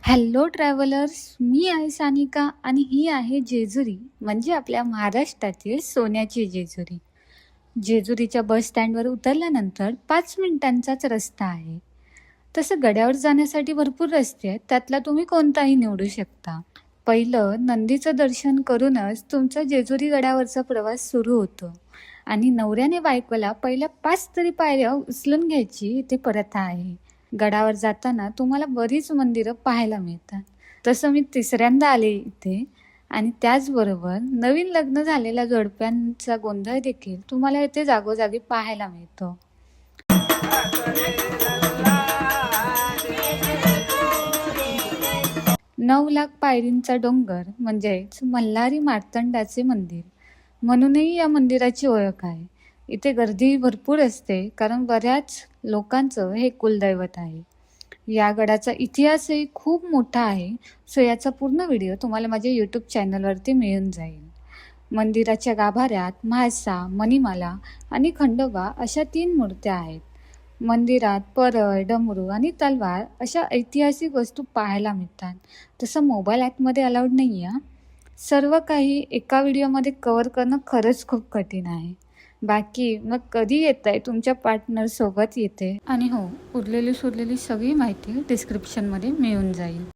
Hello travellers, मी आहे सानिका आणि ही आहे जेजुरी, म्हणजे आपल्या महाराष्ट्रातील सोन्याची जेजुरी. जेजुरीच्या बस स्टँडवर उतरल्यानंतर 5 मिनिटांचाच रस्ता आहे. तसं गड्यावर जाण्यासाठी भरपूर रस्ते आहेत, त्यातला तुम्ही कोणताही निवडू शकता. पहिलं नंदीचं दर्शन करूनच तुमचा जेजुरी गडावरचा प्रवास सुरू होतो आणि नवऱ्याने बायकोला पहिल्या 5 तरी पायऱ्या उचलून घ्यायची इथे प्रथा आहे. गडावर जाताना तुम्हाला बरीच मंदिरं पाहायला मिळतात. तसं मी तिसऱ्यांदा आले इथे आणि त्याचबरोबर नवीन लग्न झालेल्या जोडप्यांचा गोंधळ देखील तुम्हाला इथे जागोजागी पाहायला मिळतो. 9 लाख पायरींचा डोंगर म्हणजेच मल्हारी मार्तंडाचे मंदिर म्हणूनही या मंदिराची ओळख आहे. इथे गर्दी भरपूर असते कारण बऱ्याच लोकांचं हे कुलदैवत आहे. या गडाचा इतिहासही खूप मोठा आहे, सो याचा पूर्ण व्हिडिओ तुम्हाला माझ्या यूट्यूब चॅनलवरती मिळून जाईल. मंदिराच्या गाभाऱ्यात म्हाळसा, मणिमाला आणि खंडोबा अशा 3 मूर्त्या आहेत. मंदिरात परळ, डमरू आणि तलवार अशा ऐतिहासिक वस्तू पाहायला मिळतात. तसं मोबाईल ॲपमध्ये अलाउड नाही आहे. सर्व काही एका व्हिडिओमध्ये कव्हर करणं खरंच खूप कठीण आहे. बाकी मग कधी येताय तुमच्या पार्टनरसोबत येते आणि हो, उरलेली सुरलेली सगळी माहिती डिस्क्रिप्शनमध्ये मिळून जाईल.